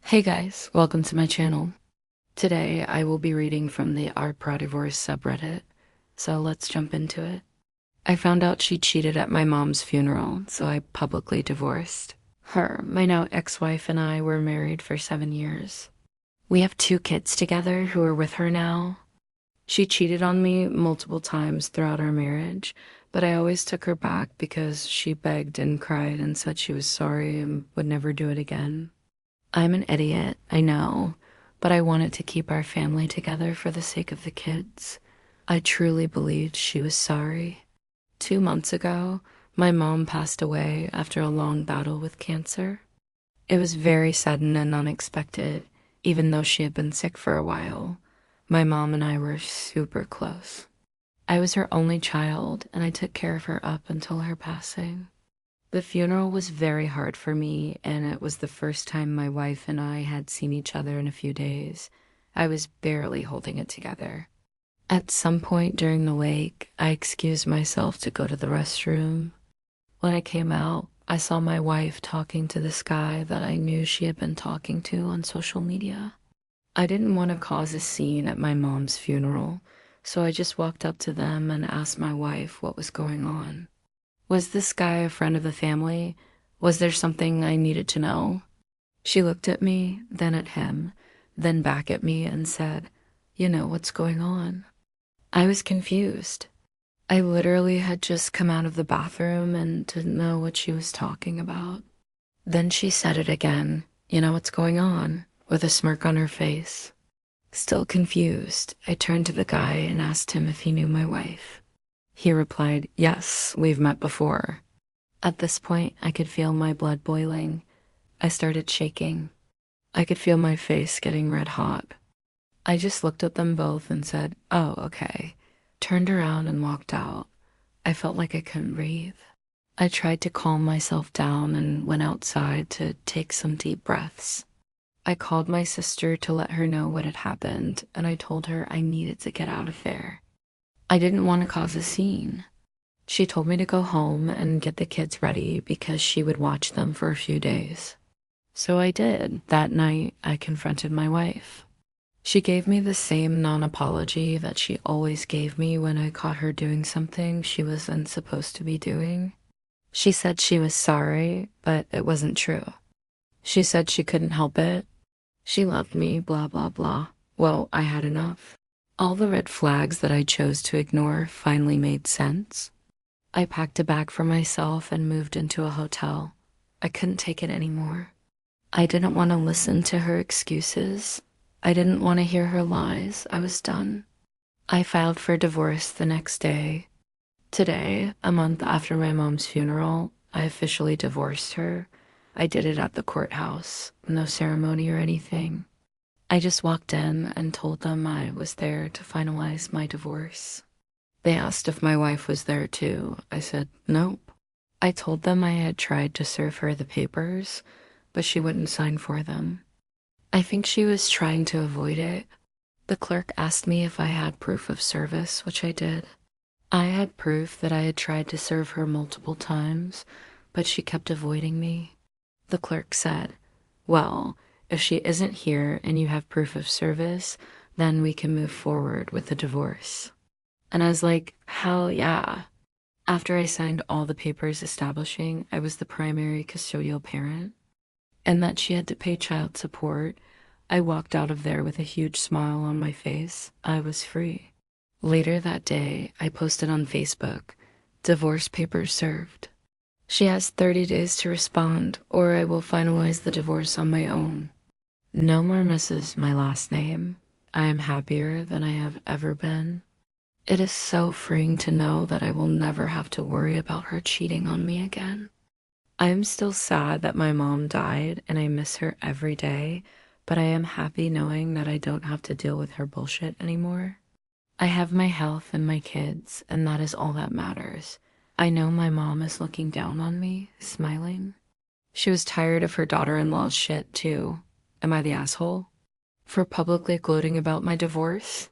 Hey guys, welcome to my channel. Today I will be reading from the Our Pro Divorce subreddit, so let's jump into it. I found out she cheated at my mom's funeral, so I publicly divorced her. My now ex-wife and I were married for 7 years. We have 2 kids together who are with her now. She cheated on me multiple times throughout our marriage, but I always took her back because she begged and cried and said she was sorry and would never do it again. I'm an idiot, I know, but I wanted to keep our family together for the sake of the kids. I truly believed she was sorry. 2 months ago, my mom passed away after a long battle with cancer. It was very sudden and unexpected, even though she had been sick for a while. My mom and I were super close. I was her only child, and I took care of her up until her passing. The funeral was very hard for me, and it was the first time my wife and I had seen each other in a few days. I was barely holding it together. At some point during the wake, I excused myself to go to the restroom. When I came out, I saw my wife talking to this guy that I knew she had been talking to on social media. I didn't want to cause a scene at my mom's funeral, so I just walked up to them and asked my wife what was going on. Was this guy a friend of the family? Was there something I needed to know? She looked at me, then at him, then back at me and said, "You know what's going on." I was confused. I literally had just come out of the bathroom and didn't know what she was talking about. Then she said it again, "You know what's going on," with a smirk on her face. Still confused, I turned to the guy and asked him if he knew my wife. He replied, "Yes, we've met before." At this point, I could feel my blood boiling. I started shaking. I could feel my face getting red hot. I just looked at them both and said, "Oh, okay," turned around and walked out. I felt like I couldn't breathe. I tried to calm myself down and went outside to take some deep breaths. I called my sister to let her know what had happened, and I told her I needed to get out of there. I didn't want to cause a scene. She told me to go home and get the kids ready because she would watch them for a few days. So I did. That night, I confronted my wife. She gave me the same non-apology that she always gave me when I caught her doing something she wasn't supposed to be doing. She said she was sorry, but it wasn't true. She said she couldn't help it. She loved me, blah, blah, blah. Well, I had enough. All the red flags that I chose to ignore finally made sense. I packed a bag for myself and moved into a hotel. I couldn't take it anymore. I didn't want to listen to her excuses. I didn't want to hear her lies. I was done. I filed for divorce the next day. Today, a month after my mom's funeral, I officially divorced her. I did it at the courthouse, no ceremony or anything. I just walked in and told them I was there to finalize my divorce. They asked if my wife was there too. I said, nope. I told them I had tried to serve her the papers, but she wouldn't sign for them. I think she was trying to avoid it. The clerk asked me if I had proof of service, which I did. I had proof that I had tried to serve her multiple times, but she kept avoiding me. The clerk said, "Well, if she isn't here and you have proof of service, then we can move forward with the divorce." And I was like, hell yeah. After I signed all the papers establishing I was the primary custodial parent and that she had to pay child support, I walked out of there with a huge smile on my face. I was free. Later that day, I posted on Facebook, "Divorce papers served. She has 30 days to respond, or I will finalize the divorce on my own." No more Mrs. my last name. I am happier than I have ever been. It is so freeing to know that I will never have to worry about her cheating on me again. I am still sad that my mom died and I miss her every day, but I am happy knowing that I don't have to deal with her bullshit anymore. I have my health and my kids, and that is all that matters. I know my mom is looking down on me, smiling. She was tired of her daughter-in-law's shit too. Am I the asshole? For publicly gloating about my divorce?